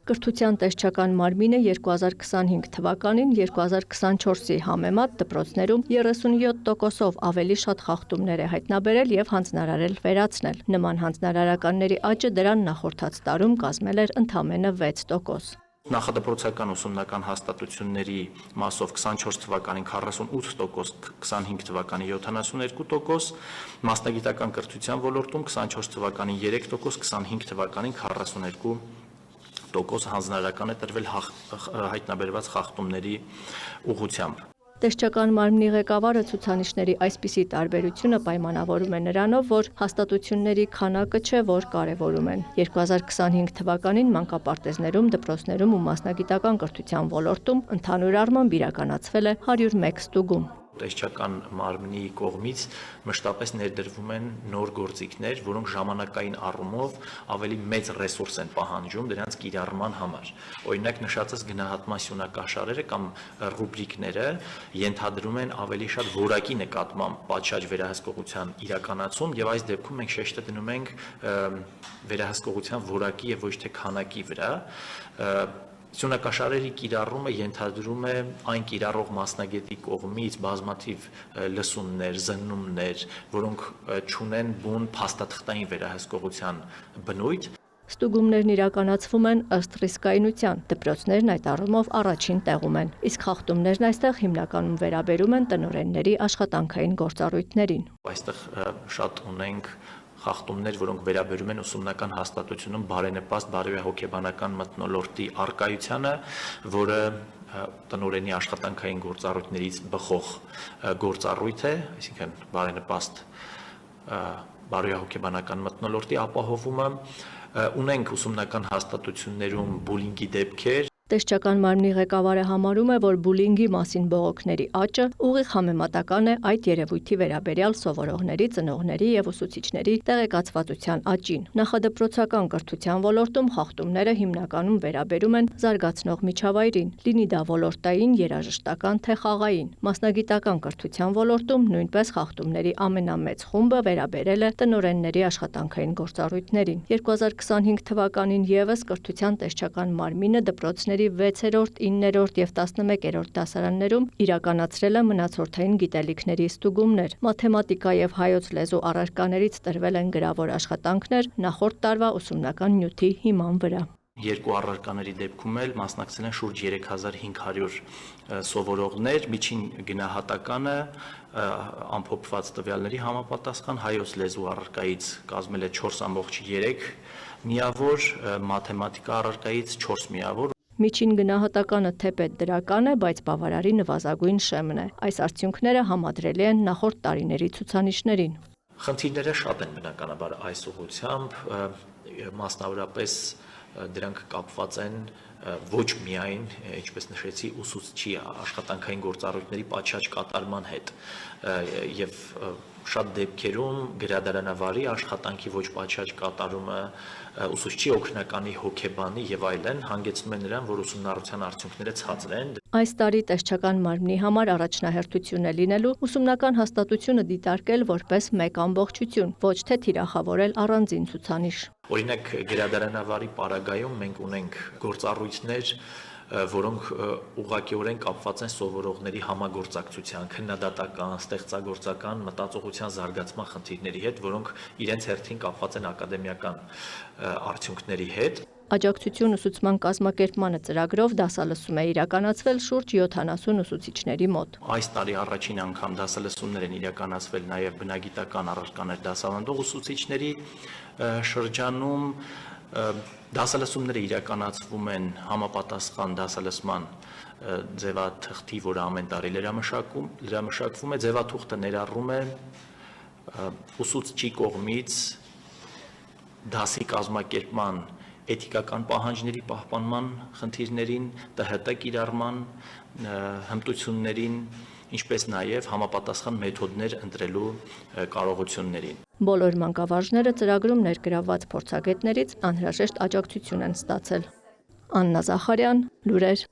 Կրթության տեսչական մարմինը 2025 թվականին 2024-ի համեմատ դպրոցներում 37%-ով ավելի շատ խախտումներ է հայտնաբերել և հանձնարարել վերացնել։ Նման հանձնարարականների աճը դրան նախորդած տարում կազմել էր ընդամենը 6%։ Նախադպրոցական ուսումնական հաստատությունների մասով 24 թվականին 48%, 25 թվականին 72%, մասնագիտական կրթության ոլորտում 24 թվականին 3%, 25 թվականին 42% հանձնարարական է տրվել հայտնաբերված խախտումների ուղղությամբ։ Տեսչական մարմնի ղեկավարը ցուցանիշների այսպիսի տարբերությունը պայմանավորում է նրանով, որ հաստատությունների քանակը չէ, որ կարևորում են։ 2025 թվականին մանկապարտեզներում, դպրոցներում ու մասնագիտական կրթության ոլորտում ընդհանուր առմամբ իրականացվել է 101 ստուգում։ Տեսչական մարմնի կողմից մշտապես ներդրվում են նոր գործիքներ, որոնք ժամանակային առումով ավելի մեծ ռեսուրս են պահանջում դրանց կիրառման համար։ Օրինակ նշածս գնահատման սյունակաշարերը կամ ռուբրիկները ենթադրում են ավելի շատ որակի նկատմամբ պատշաճ վերահսկողության իրականացում, եւ այս դեպքում մենք շեշտը դնում ենք վերահսկողության որակի եւ ոչ թե քանակի վրա։ Սյունակաշարերի կիրառումը ենթադրում է այն կիրառող մասնագետի կողմից բազմաթիվ լսումներ, զննումներ, որոնք չունեն բուն փաստաթղթային վերահսկողության բնույթ։ Ստուգումներն իրականացվում են ըստ ռիսկայնության, դպրոցներն այդ առումով առաջին տեղում են, իսկ խախտումներն այստեղ հիմնականում վերաբերում են տնօրենների աշխատանքային գործառույթներին։ Այստեղ շատ ունենք խախտումներ, որոնք վերաբերում են ուսումնական հաստատությունում բարենպաստ բարոյահոգեբանական մթնոլորտի առկայությանը, որը տնօրենի աշխատանքային գործառույթներից բխող գործառույթ է, այսինքն բարենպաստ բարոյահոգեբանական մթնոլորտի ապահովումը։ Ունենք ուսումնական հաստատություններում բուլինգի դեպքեր։ Տեսչական մարմնի ղեկավարը համարում է, որ բուլինգի մասին բողոքների աճը ուղիղ համեմատական է այդ երևույթի վերաբերյալ սովորողների, ծնողների և ուսուցիչների տեղեկացվածության աճին։ Նախադպրոցական կրթության ոլորտում խախտումները հիմնականում վերաբերում են զարգացնող միջավայրին, լինի դա ոլորտային, երաժշտական թե խաղային։ Մասնագիտական կրթության ոլորտում նույնպես խախտումների ամենամեծ խումբը վերաբերել է տնօրենների աշխատանքային գործառույթներին։ 2025 թվականին ևս կրթության տեսչական մարմինը դպրոցների 6-րդ, 9-րդ և 11-րդ դասարաններում իրականացրել է մնացորդային գիտելիքների ստուգումներ։ Մաթեմատիկա և հայոց լեզու առարկաներից տրվել են գրավոր աշխատանքներ նախորդ տարվա ուսումնական նյութի հիման վրա։ Երկու առարկաների դեպքում էլ մասնակցել են շուրջ 3500 սովորողներ, միջին գնահատականը ամփոփված տվյալների համապատասխան հայոց լեզու առարկայից կազմել է 4,3 միավոր, մաթեմատիկա առարկայից 4 միավոր։ Միջին գնահատականը թեպետ դրական է, բայց բավարարի նվազագույն շեմն է։ Այս արդյունքները համադրելի են նախորդ տարիների ցուցանիշներին։ Խնդիրները շատ են բնականաբար այս ուղղությամբ, մասնավորապես դրանք կապված են ոչ միայն, ինչպես նշեցի, ուսուցչի աշխատանքային գործառույթների պատշաճ կատարման հետ, եւ շատ դեպքերում գրադարանավարի աշխատանքի ոչ պատշաճ կատարումը, ուսուցչի օգնականի հոգեբանի եւ այլն հանգեցնում է նրան, որ ուսումնառության արդյունքները ցածր են։ Այս տարի տեսչական մարմնի համար առաջնահերթություն է լինելու ուսումնական հաստատությունը դիտարկել որպես մեկ ամբողջություն, ոչ թե թիրախավորել առանձին ցուցանիշ։ Օրինակ գրադարանավարի պարագայում մենք ունենք գործառույթներ, որոնք ուղղակիորեն կապված են սովորողների համագործակցության, քննադատական, ստեղծագործական, մտածողության զարգացման խնդիրների հետ, որոնք իրենց հերթին կապված են ակադեմիական արդյունքների հետ։ Աջակցություն ուսուցման կազմակերպմանը ծրագրով դասալսում է իրականացվել շուրջ 70 ուսուցիչների մոտ։ Այս տարի առաջին անգամ դասալսումներ են իրականացվել նաև բնագիտական առարկաներ դասավանդող ուսուցիչների շրջանում։ Դասալսումները իրականացվում են համապատասխան դասալսման ձևաթղթի, որը ամեն տարի լրամշակվում է։ Ձևաթուղթը ներառում է ուսուցչի կողմից դասի կազմակերպման էթիկական պահանջների պահպանման խնդիրներին, ՏՀՏ կիրառման հմտություններին, ինչպես նաև համապատասխան մեթոդներ ընտրելու կարողություններին։ Բոլոր մանկավարժները ծրագրում ներգրավված փորձագետներից անհրաժեշտ աջակցություն են ստացել։ Աննա Զախարյան, լուրեր։